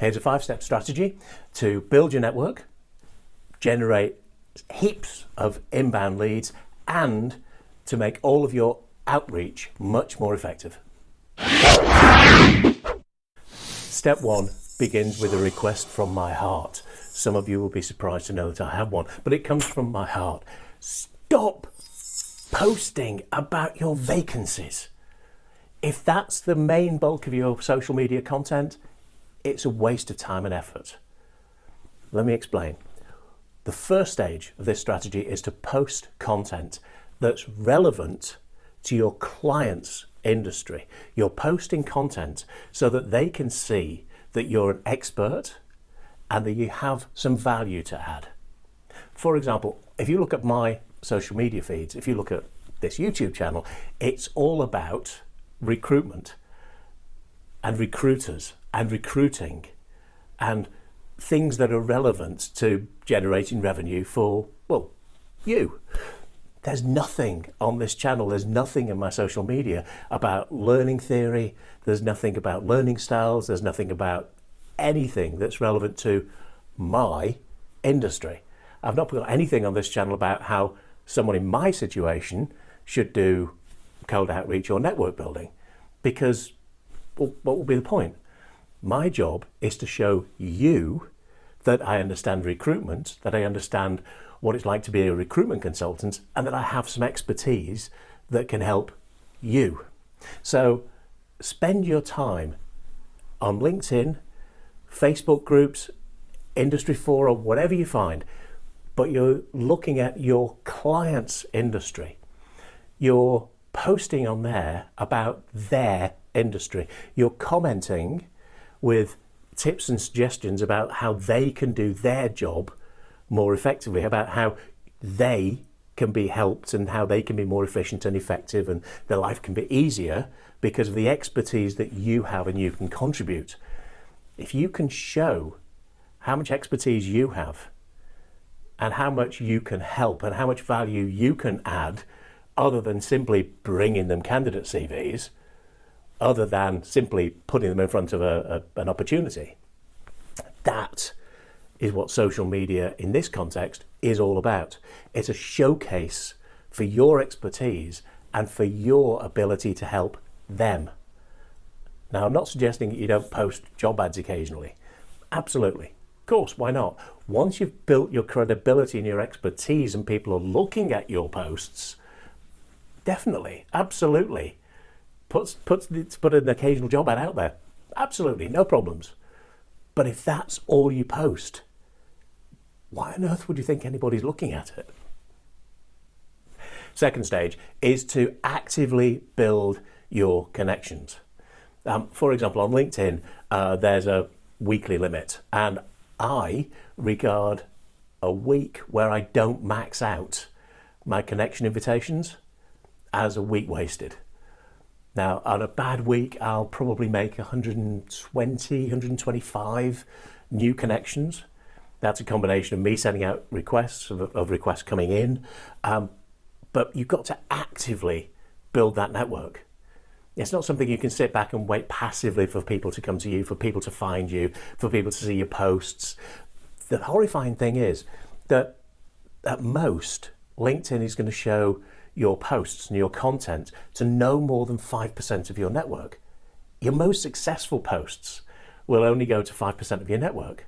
Here's a 5-step strategy to build your network, generate heaps of inbound leads, and to make all of your outreach much more effective. Step 1 begins with a request from my heart. Some of you will be surprised to know that I have one, but it comes from my heart. Stop posting about your vacancies. If that's the main bulk of your social media content, it's a waste of time and effort. Let me explain. The first stage of this strategy is to post content that's relevant to your client's industry. You're posting content so that they can see that you're an expert and that you have some value to add. For example, if you look at my social media feeds, if you look at this YouTube channel, it's all about recruitment and recruiters and recruiting and things that are relevant to generating revenue for, well, you. There's nothing on this channel, there's nothing in my social media about learning theory, there's nothing about learning styles, there's nothing about anything that's relevant to my industry. I've not put anything on this channel about how someone in my situation should do cold outreach or network building, because, well, what will be the point? My job is to show you that I understand recruitment, that I understand what it's like to be a recruitment consultant, and that I have some expertise that can help you. So spend your time on LinkedIn, Facebook groups, industry forum, whatever you find, but you're looking at your client's industry. You're posting on there about their industry. You're commenting with tips and suggestions about how they can do their job more effectively, about how they can be helped and how they can be more efficient and effective and their life can be easier because of the expertise that you have and you can contribute. If you can show how much expertise you have and how much you can help and how much value you can add, other than simply bringing them candidate CVs, other than simply putting them in front of an opportunity, that is what social media in this context is all about. It's a showcase for your expertise and for your ability to help them. Now, I'm not suggesting that you don't post job ads occasionally. Absolutely. Of course, why not? Once you've built your credibility and your expertise and people are looking at your posts, definitely, absolutely. Put an occasional job ad out there. Absolutely, no problems. But if that's all you post, why on earth would you think anybody's looking at it? Second stage is to actively build your connections. For example, on LinkedIn, there's a weekly limit, and I regard a week where I don't max out my connection invitations as a week wasted. Now, on a bad week, I'll probably make 120, 125 new connections. That's a combination of me sending out requests, of requests coming in. But you've got to actively build that network. It's not something you can sit back and wait passively for people to come to you, for people to find you, for people to see your posts. The horrifying thing is that at most, LinkedIn is going to show your posts and your content to no more than 5% of your network. Your most successful posts will only go to 5% of your network.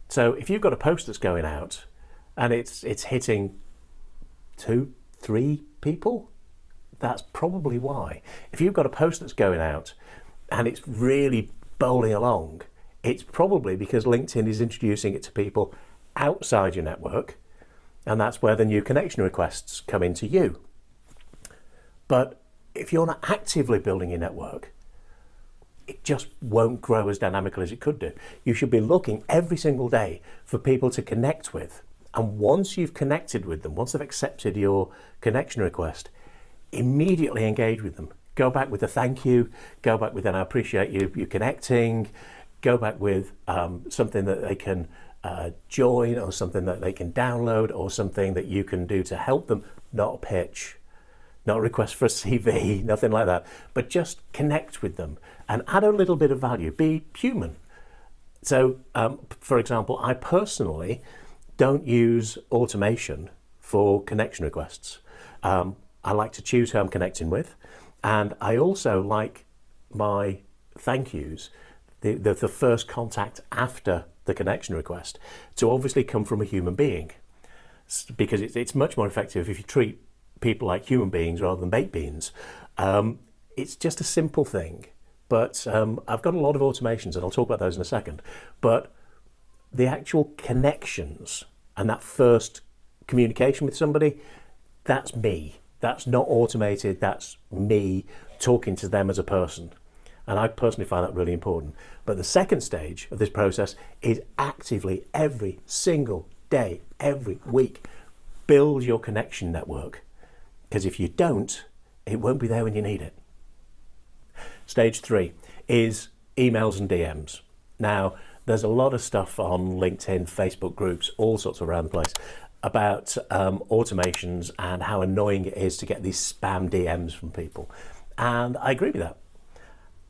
So if you've got a post that's going out and it's hitting 2, 3 people, that's probably why. If you've got a post that's going out and it's really bowling along, it's probably because LinkedIn is introducing it to people outside your network, and that's where the new connection requests come into you. But if you're not actively building your network, it just won't grow as dynamically as it could do. You should be looking every single day for people to connect with. And once you've connected with them, once they've accepted your connection request, immediately engage with them. Go back with a thank you, go back with an I appreciate you connecting, go back with something that they can join, or something that they can download, or something that you can do to help them. Not a pitch, not a request for a CV, nothing like that, but just connect with them and add a little bit of value. Be human. So, for example, I personally don't use automation for connection requests. I like to choose who I'm connecting with, and I also like my thank yous, the first contact after the connection request, to obviously come from a human being, because it's much more effective if you treat people like human beings rather than baked beans. It's just a simple thing, but I've got a lot of automations, and I'll talk about those in a second. But the actual connections and that first communication with somebody, that's me. That's not automated, that's me talking to them as a person. And I personally find that really important. But the second stage of this process is actively, every single day, every week, build your connection network. Because if you don't, it won't be there when you need it. Stage 3 is emails and DMs. Now, there's a lot of stuff on LinkedIn, Facebook groups, all sorts around the place about automations and how annoying it is to get these spam DMs from people. And I agree with that.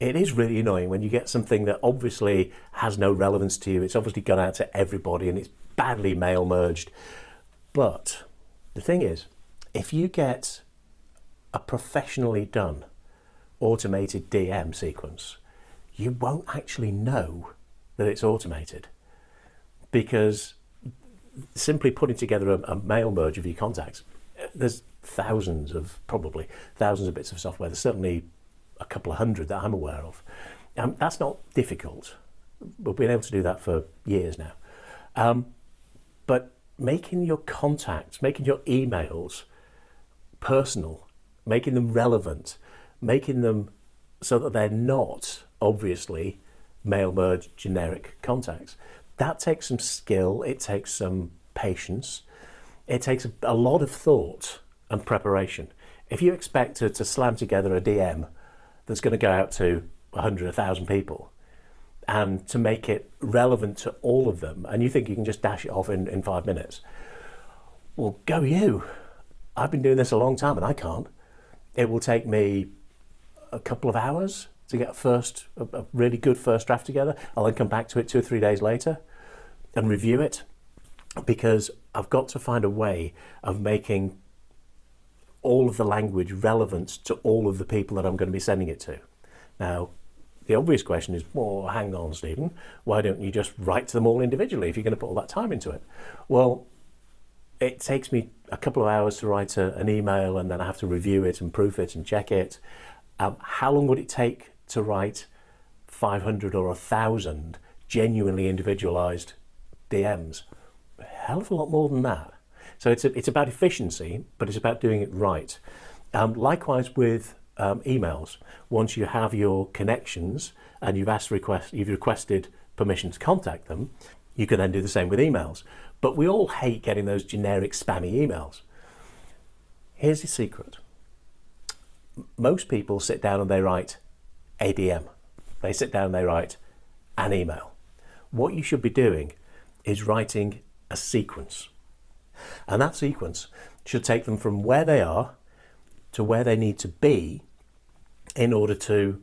It is really annoying when you get something that obviously has no relevance to you. It's obviously gone out to everybody and it's badly mail merged. But the thing is, if you get a professionally done automated DM sequence, you won't actually know that it's automated, because simply putting together a mail merge of your contacts, there's probably thousands of bits of software. There's certainly a couple of hundred that I'm aware of. That's not difficult. We've been able to do that for years now. But making your contacts, making your emails personal, making them relevant, making them so that they're not obviously mail merge generic contacts, that takes some skill, it takes some patience, it takes a lot of thought and preparation. If you expect to slam together a DM that's going to go out to 100, 1,000 people, and to make it relevant to all of them, and you think you can just dash it off in 5 minutes, well, go you. I've been doing this a long time and I can't. It will take me a couple of hours to get a really good first draft together. I'll then come back to it 2 or 3 days later and review it, because I've got to find a way of making all of the language relevant to all of the people that I'm going to be sending it to. Now, the obvious question is, well, hang on, Stephen, why don't you just write to them all individually if you're going to put all that time into it? Well, it takes me a couple of hours to write an email, and then I have to review it and proof it and check it. How long would it take to write 500 or 1,000 genuinely individualized DMs? A hell of a lot more than that. So it's about efficiency, but it's about doing it right. Likewise with emails. Once you have your connections and you've requested permission to contact them, you can then do the same with emails. But we all hate getting those generic spammy emails. Here's the secret. Most people sit down and they write a DM. They sit down and they write an email. What you should be doing is writing a sequence. And that sequence should take them from where they are to where they need to be in order to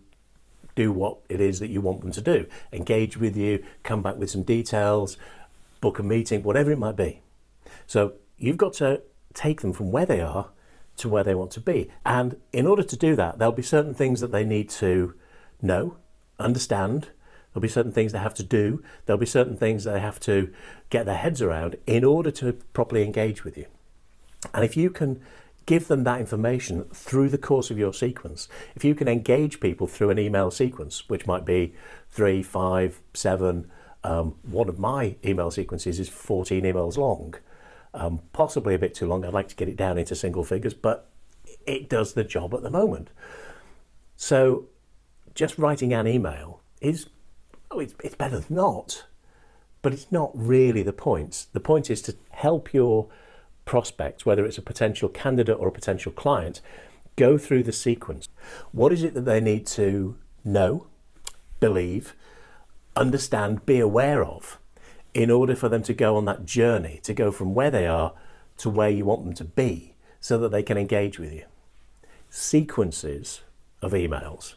do what it is that you want them to do. Engage with you, come back with some details, book a meeting, whatever it might be. So you've got to take them from where they are to where they want to be. And in order to do that, there'll be certain things that they need to know, understand. There'll be certain things they have to do. There'll be certain things they have to get their heads around in order to properly engage with you. And if you can give them that information through the course of your sequence, if you can engage people through an email sequence, which might be 3, 5, 7, one of my email sequences is 14 emails long, possibly a bit too long. I'd like to get it down into single figures, but it does the job at the moment. So just writing an email is, it's better than not, but it's not really the point. The point is to help your prospect, whether it's a potential candidate or a potential client, go through the sequence. What is it that they need to know, believe, understand, be aware of, in order for them to go on that journey, to go from where they are to where you want them to be, so that they can engage with you. Sequences of emails,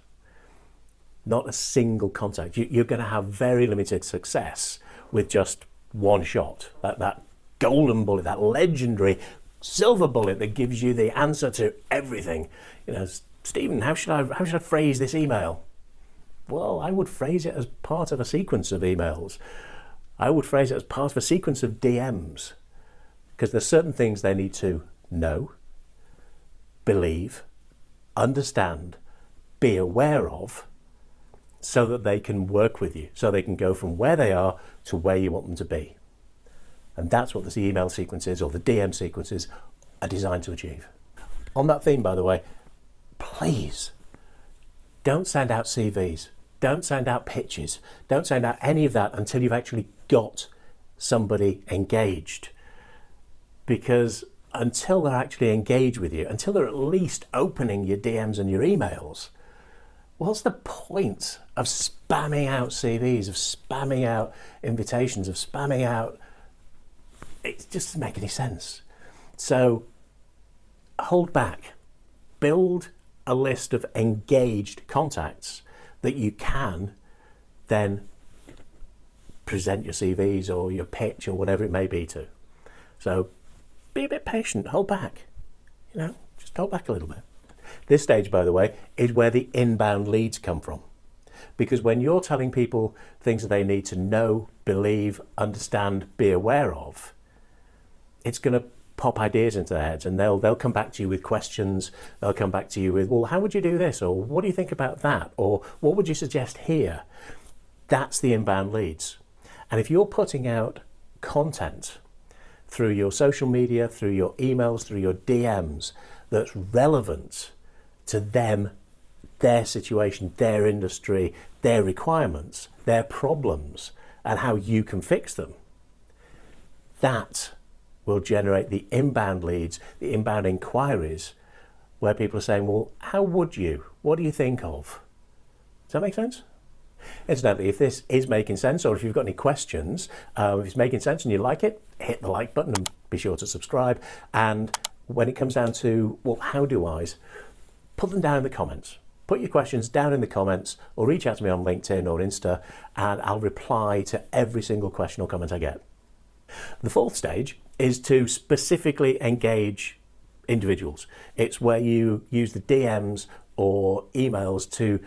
not a single contact. You're going to have very limited success with just one shot. That golden bullet, that legendary silver bullet that gives you the answer to everything. You know, Stephen, how should I phrase this email? Well, I would phrase it as part of a sequence of emails. I would phrase it as part of a sequence of DMs, because there's certain things they need to know, believe, understand, be aware of, so that they can work with you, so they can go from where they are to where you want them to be. And that's what the email sequences or the DM sequences are designed to achieve. On that theme, by the way, please don't send out CVs, don't send out pitches, don't send out any of that until you've actually got somebody engaged. Because until they're actually engaged with you, until they're at least opening your DMs and your emails, what's the point of spamming out CVs, of spamming out invitations, of spamming out? It just doesn't make any sense. So hold back. Build a list of engaged contacts that you can then present your CVs or your pitch or whatever it may be to. So be a bit patient, hold back. You know, just hold back a little bit. This stage, by the way, is where the inbound leads come from. Because when you're telling people things that they need to know, believe, understand, be aware of, it's going to pop ideas into their heads, and they'll come back to you with questions. They'll come back to you with, well, how would you do this? Or what do you think about that? Or what would you suggest here? That's the inbound leads. And if you're putting out content through your social media, through your emails, through your DMs, that's relevant to them, their situation, their industry, their requirements, their problems, and how you can fix them, that will generate the inbound leads, the inbound inquiries, where people are saying, well, how would you? What do you think of? Does that make sense? Incidentally, if this is making sense, or if you've got any questions, if it's making sense and you like it, hit the like button and be sure to subscribe. And when it comes down to, well, how do I's, put them down in the comments. Put your questions down in the comments, or reach out to me on LinkedIn or Insta, and I'll reply to every single question or comment I get. The fourth stage is to specifically engage individuals. It's where you use the DMs or emails to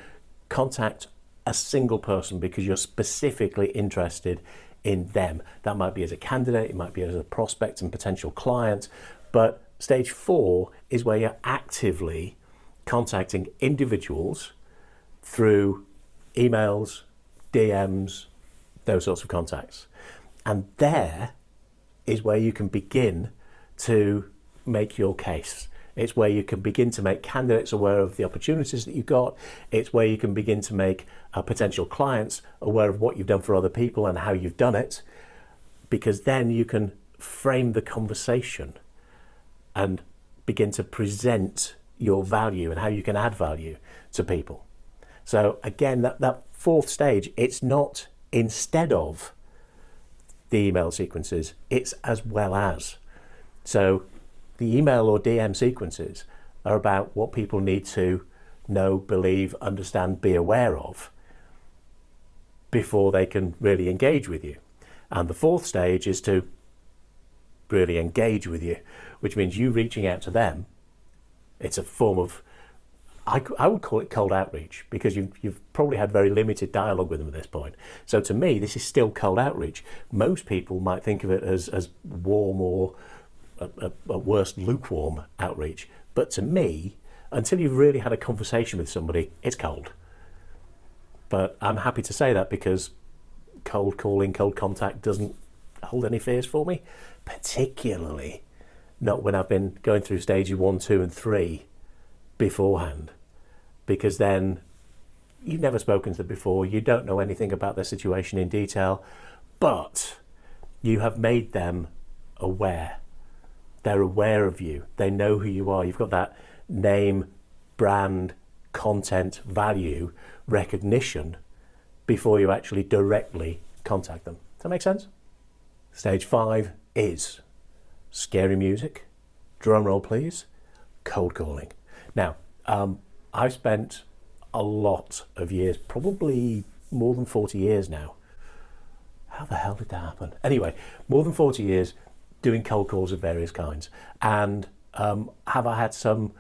contact a single person because you're specifically interested in them. That might be as a candidate, it might be as a prospect and potential client, but stage 4 is where you're actively contacting individuals through emails, DMs, those sorts of contacts. And there is where you can begin to make your case. It's where you can begin to make candidates aware of the opportunities that you've got. It's where you can begin to make potential clients aware of what you've done for other people and how you've done it, because then you can frame the conversation and begin to present your value and how you can add value to people. So again, that fourth stage, it's not instead of the email sequences, it's as well as. So the email or DM sequences are about what people need to know, believe, understand, be aware of before they can really engage with you. And the fourth stage is to really engage with you, which means you reaching out to them. It's a form of, I would call it cold outreach, because you've probably had very limited dialogue with them at this point. So to me, this is still cold outreach. Most people might think of it as warm or at worst lukewarm outreach. But to me, until you've really had a conversation with somebody, it's cold. But I'm happy to say that because cold calling, cold contact doesn't hold any fears for me, particularly not when I've been going through stages 1, 2, and 3 beforehand, because then you've never spoken to them before, you don't know anything about their situation in detail, but you have made them aware. They're aware of you. They know who you are. You've got that name, brand, content, value, recognition before you actually directly contact them. Does that make sense? Stage 5 is scary music, drum roll please, cold calling. Now, I've spent a lot of years, probably more than 40 years now. How the hell did that happen? Anyway, more than 40 years doing cold calls of various kinds. And have I had some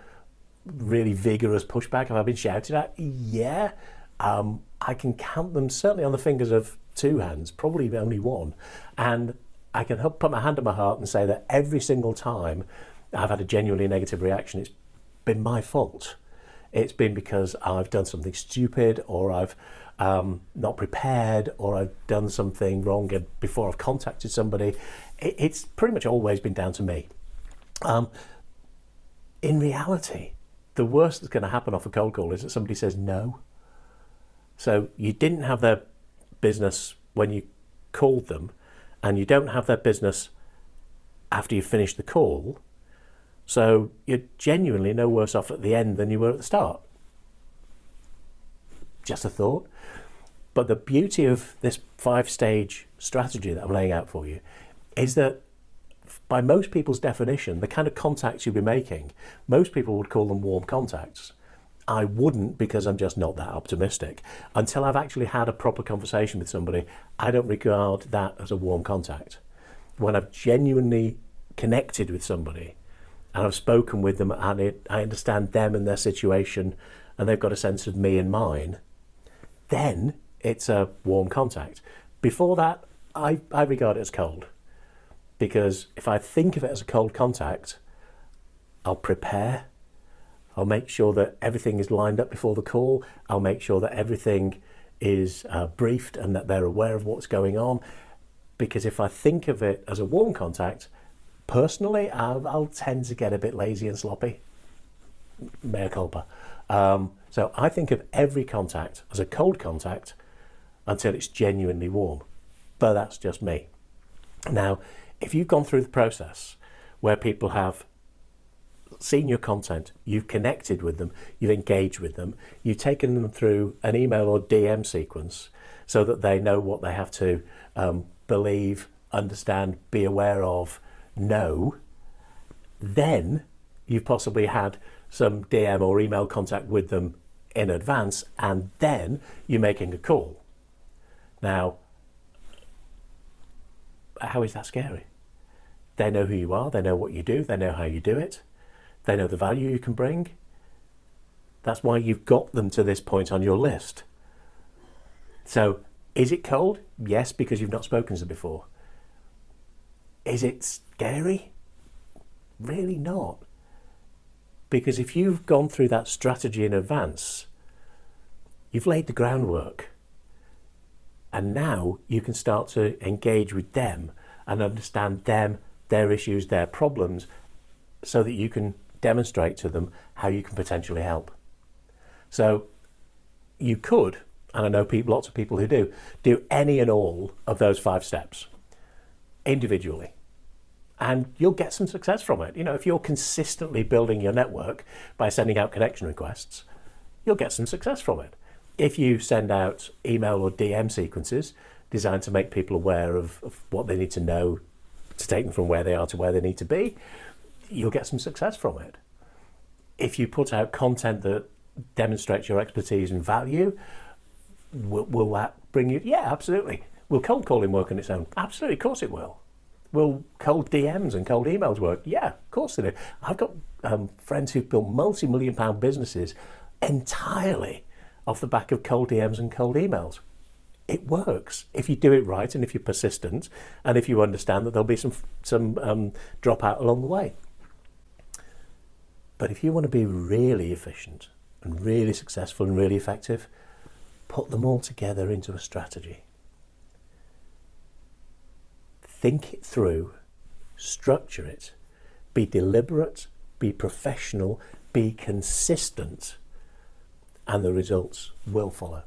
really vigorous pushback? Have I been shouted at? Yeah. I can count them certainly on the fingers of two hands, probably only one. And I can put my hand on my heart and say that every single time I've had a genuinely negative reaction, it's been my fault. It's been because I've done something stupid, or I've not prepared, or I've done something wrong before I've contacted somebody. It's pretty much always been down to me. In reality, the worst that's going to happen off a cold call is that somebody says no. So you didn't have their business when you called them, and you don't have their business after you finish the call. So you're genuinely no worse off at the end than you were at the start. Just a thought. But the beauty of this 5-stage strategy that I'm laying out for you is that by most people's definition, the kind of contacts you'll be making, most people would call them warm contacts. I wouldn't, because I'm just not that optimistic. Until I've actually had a proper conversation with somebody, I don't regard that as a warm contact. When I've genuinely connected with somebody and I've spoken with them and I understand them and their situation, and they've got a sense of me and mine, then it's a warm contact. Before that, I regard it as cold. Because if I think of it as a cold contact, I'll prepare. I'll make sure that everything is lined up before the call. I'll make sure that everything is briefed and that they're aware of what's going on. Because if I think of it as a warm contact, personally, I'll tend to get a bit lazy and sloppy. Mea culpa. So I think of every contact as a cold contact until it's genuinely warm. But that's just me. Now, if you've gone through the process where people have seen your content, you've connected with them, you've engaged with them, you've taken them through an email or DM sequence so that they know what they have to believe, understand, be aware of, know, then you've possibly had some DM or email contact with them in advance, and then you're making a call. Now, how is that scary? They know who you are, they know what you do, they know how you do it, they know the value you can bring. That's why you've got them to this point on your list. So, is it cold? Yes, because you've not spoken to them before. Is it scary? Really not. Because if you've gone through that strategy in advance, you've laid the groundwork. And now you can start to engage with them and understand them, their issues, their problems, so that you can demonstrate to them how you can potentially help. So you could, and I know lots of people who do any and all of those 5 steps individually. And you'll get some success from it. You know, if you're consistently building your network by sending out connection requests, you'll get some success from it. If you send out email or DM sequences designed to make people aware of what they need to know to take them from where they are to where they need to be, you'll get some success from it. If you put out content that demonstrates your expertise and value, will that bring you? Yeah, absolutely. Will cold calling work on its own? Absolutely, of course it will. Will cold DMs and cold emails work? Yeah, of course they do. I've got friends who've built multi-million-pound businesses entirely off the back of cold DMs and cold emails. It works if you do it right, and if you're persistent, and if you understand that there'll be some dropout along the way. But if you want to be really efficient and really successful and really effective, put them all together into a strategy. Think it through, structure it, be deliberate, be professional, be consistent, and the results will follow.